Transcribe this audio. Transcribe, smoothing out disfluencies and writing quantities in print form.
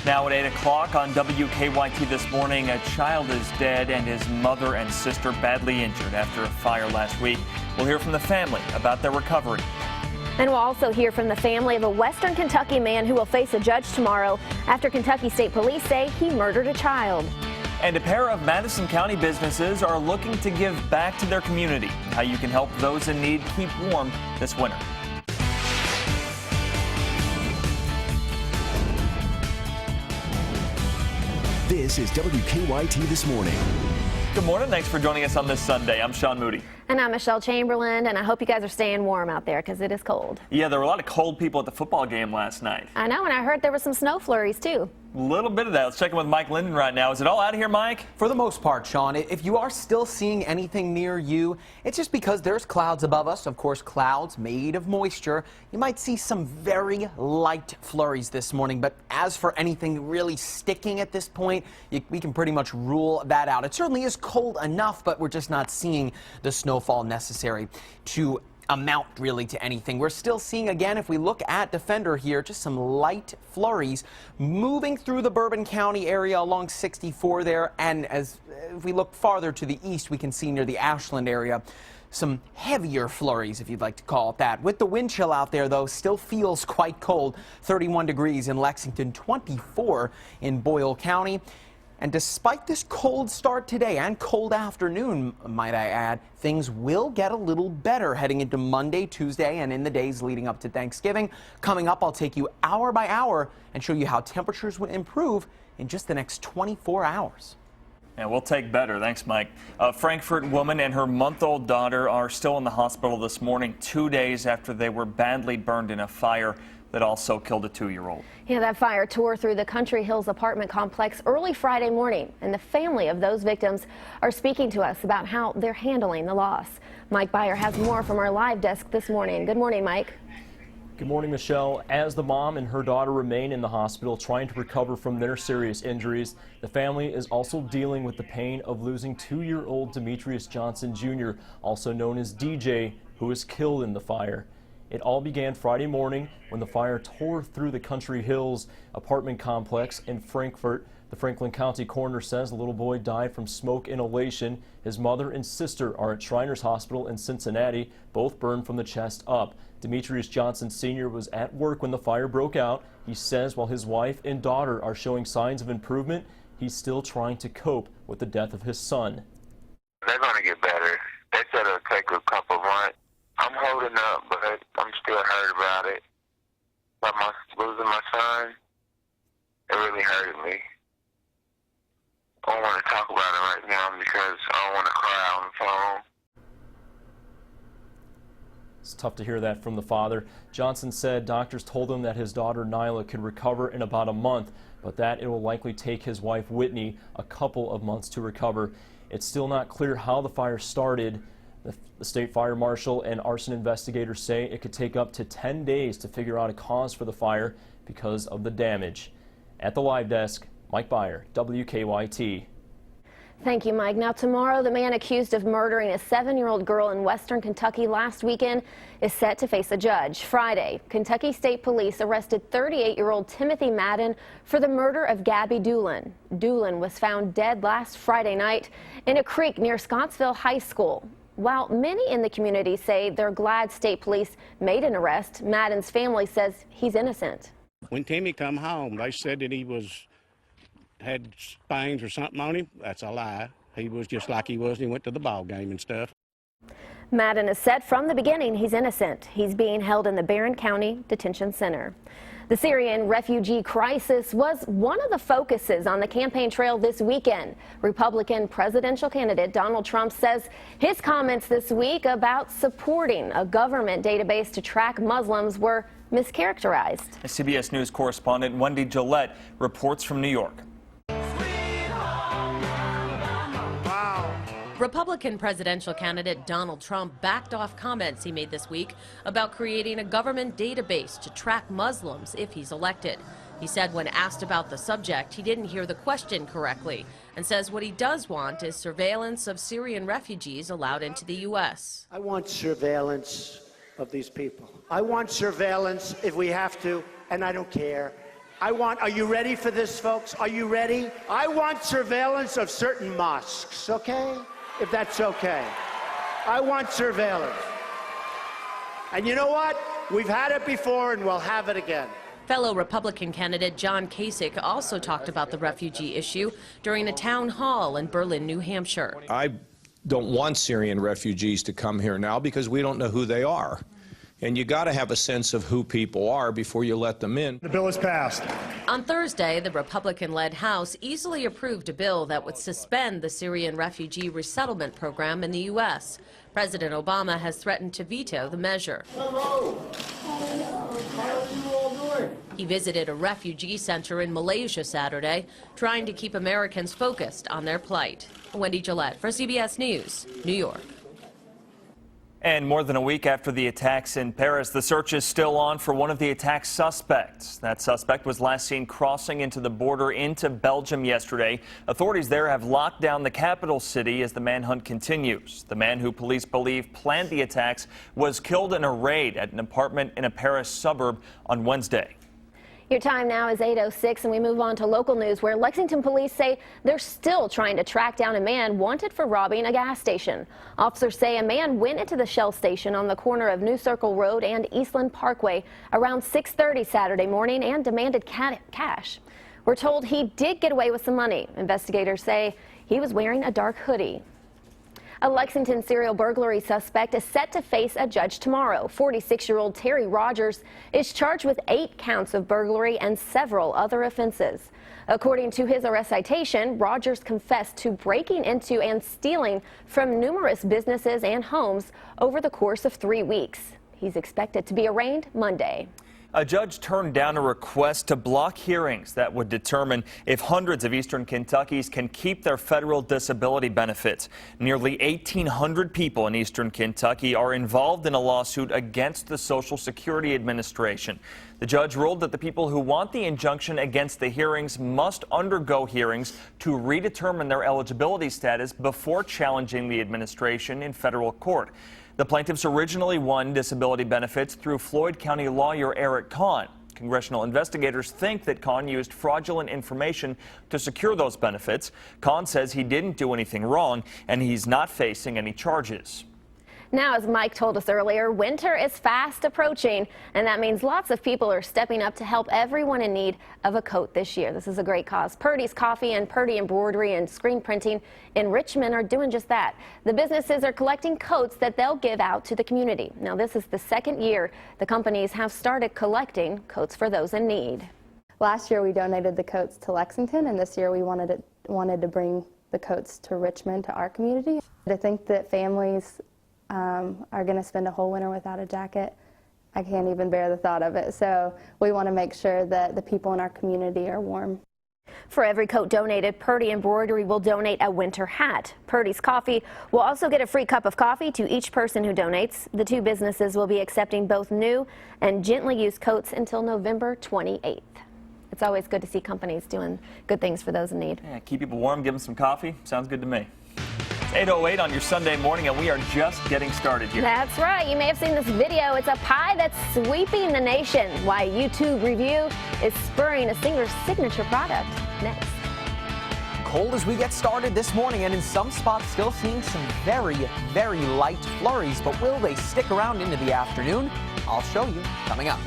Now at 8 o'clock on WKYT this morning, a child is dead and his mother and sister badly injured after a fire last week. We'll hear from the family about their recovery. And we'll also hear from the family of a Western Kentucky man who will face a judge tomorrow after Kentucky State Police say he murdered a child. And a pair of Madison County businesses are looking to give back to their community. How you can help those in need keep warm this winter. This is WKYT This Morning. Good morning. Thanks for joining us on this Sunday. I'm Sean Moody. And I'm Michelle Chamberlain, and I hope you guys are staying warm out there because it is cold. Yeah, there were a lot of cold people at the football game last night. I know, and I heard there were some snow flurries, too. A little bit of that. Let's check in with Mike Linden right now. Is it all out of here, Mike? For the most part, Sean. If you are still seeing anything near you, it's just because there's clouds above us. Of course, clouds made of moisture. You might see some very light flurries this morning, but as for anything really sticking at this point, we can pretty much rule that out. It certainly is cold enough, but we're just not seeing the snowfall necessary to amount really to anything. We're still seeing, again, if we look at Defender here, just some light flurries moving through the Bourbon County area along 64 there. And if we look farther to the east, we can see near the Ashland area some heavier flurries, if you'd like to call it that. With the wind chill out there, though, still feels quite cold. 31 degrees in Lexington, 24 in Boyle County. And despite this cold start today and cold afternoon, might I add, things will get a little better heading into Monday, Tuesday, and in the days leading up to Thanksgiving. Coming up, I'll take you hour by hour and show you how temperatures would improve in just the next 24 hours. Yeah, we'll take better. Thanks, Mike. A Frankfort woman and her month-old daughter are still in the hospital this morning, 2 days after they were badly burned in a fire that also killed a 2-year-old. Yeah, that fire tore through the Country Hills apartment complex early Friday morning, and the family of those victims are speaking to us about how they're handling the loss. Mike Byer has more from our live desk this morning. Good morning, Mike. Good morning, Michelle. As the mom and her daughter remain in the hospital trying to recover from their serious injuries, the family is also dealing with the pain of losing 2-year-old Demetrius Johnson Jr., also known as DJ, who was killed in the fire. It all began Friday morning when the fire tore through the Country Hills apartment complex in Frankfort. The Franklin County coroner says the little boy died from smoke inhalation. His mother and sister are at Shriners Hospital in Cincinnati, both burned from the chest up. Demetrius Johnson Sr. was at work when the fire broke out. He says while his wife and daughter are showing signs of improvement, he's still trying to cope with the death of his son. They're going to get better. They said it'll take a couple months. I'm holding up, but I'm still hurt about it. But losing my son, it really hurt me. I don't want to talk about it right now because I don't want to cry on the phone. It's tough to hear that from the father. Johnson said doctors told him that his daughter Nyla could recover in about a month, but that it will likely take his wife Whitney a couple of months to recover. It's still not clear how the fire started. The state fire marshal and arson investigators say it could take up to 10 days to figure out a cause for the fire because of the damage. At the live desk, Mike Byer, WKYT. Thank you, Mike. Now, tomorrow, the man accused of murdering a 7-year-old girl in Western Kentucky last weekend is set to face a judge. Friday, Kentucky State Police arrested 38-year-old Timothy Madden for the murder of Gabby Doolin. Doolin was found dead last Friday night in a creek near Scottsville High School. While many in the community say they're glad state police made an arrest, Madden's family says he's innocent. When Timmy come home, they said that he had spines or something on him. That's a lie. He was just like he was. He went to the ball game and stuff. Madden has said from the beginning he's innocent. He's being held in the Barron County Detention Center. The Syrian refugee crisis was one of the focuses on the campaign trail this weekend. Republican presidential candidate Donald Trump says his comments this week about supporting a government database to track Muslims were mischaracterized. CBS News correspondent Wendy Gillette reports from New York. Republican presidential candidate Donald Trump backed off comments he made this week about creating a government database to track Muslims if he's elected. He said when asked about the subject, he didn't hear the question correctly and says what he does want is surveillance of Syrian refugees allowed into the U.S. I want surveillance of these people. I want surveillance if we have to, and I don't care Are you ready for this, folks? Are you ready? I want surveillance of certain mosques, okay? If that's okay. I want surveillance. And you know what? We've had it before and we'll have it again. Fellow Republican candidate John Kasich also talked about the refugee issue during a town hall in Berlin, New Hampshire. I don't want Syrian refugees to come here now because we don't know who they are. And you got to have a sense of who people are before you let them in. The bill is passed. On Thursday, the Republican-led House easily approved a bill that would suspend the Syrian refugee resettlement program in the U.S. President Obama has threatened to veto the measure. Hello. How are you all doing? He visited a refugee center in Malaysia Saturday, trying to keep Americans focused on their plight. Wendy Gillette for CBS News, New York. And more than a week after the attacks in Paris, the search is still on for one of the attack suspects. That suspect was last seen crossing into the border into Belgium yesterday. Authorities there have locked down the capital city as the manhunt continues. The man who police believe planned the attacks was killed in a raid at an apartment in a Paris suburb on Wednesday. Your time now is 8:06, and we move on to local news where Lexington police say they're still trying to track down a man wanted for robbing a gas station. Officers say a man went into the Shell station on the corner of New Circle Road and Eastland Parkway around 6:30 Saturday morning and demanded cash. We're told he did get away with some money. Investigators say he was wearing a dark hoodie. A Lexington serial burglary suspect is set to face a judge tomorrow. 46-year-old Terry Rogers is charged with 8 counts of burglary and several other offenses. According to his arrest citation, Rogers confessed to breaking into and stealing from numerous businesses and homes over the course of 3 weeks. He's expected to be arraigned Monday. A judge turned down a request to block hearings that would determine if hundreds of Eastern Kentuckians can keep their federal disability benefits. Nearly 1,800 people in Eastern Kentucky are involved in a lawsuit against the Social Security Administration. The judge ruled that the people who want the injunction against the hearings must undergo hearings to redetermine their eligibility status before challenging the administration in federal court. The plaintiffs originally won disability benefits through Floyd County lawyer Eric Kahn. Congressional investigators think that Kahn used fraudulent information to secure those benefits. Kahn says he didn't do anything wrong and he's not facing any charges. Now, as Mike told us earlier, winter is fast approaching, and that means lots of people are stepping up to help everyone in need of a coat this year. This is a great cause. Purdy's Coffee and Purdy Embroidery and Screen Printing in Richmond are doing just that. The businesses are collecting coats that they'll give out to the community. Now, this is the second year the companies have started collecting coats for those in need. Last year we donated the coats to Lexington, and this year we wanted to bring the coats to Richmond, to our community. I think that families are going to spend a whole winter without a jacket. I can't even bear the thought of it. So we want to make sure that the people in our community are warm. For every coat donated, Purdy Embroidery will donate a winter hat. Purdy's Coffee will also get a free cup of coffee to each person who donates. The two businesses will be accepting both new and gently used coats until November 28th. It's always good to see companies doing good things for those in need. Yeah, keep people warm, give them some coffee. Sounds good to me. 8:08 on your Sunday morning, and we are just getting started here. That's right. You may have seen this video. It's a pie that's sweeping the nation. Why YouTube review is spurring a singer's signature product. Next. Cold as we get started this morning, and in some spots still seeing some very, very light flurries. But will they stick around into the afternoon? I'll show you coming up.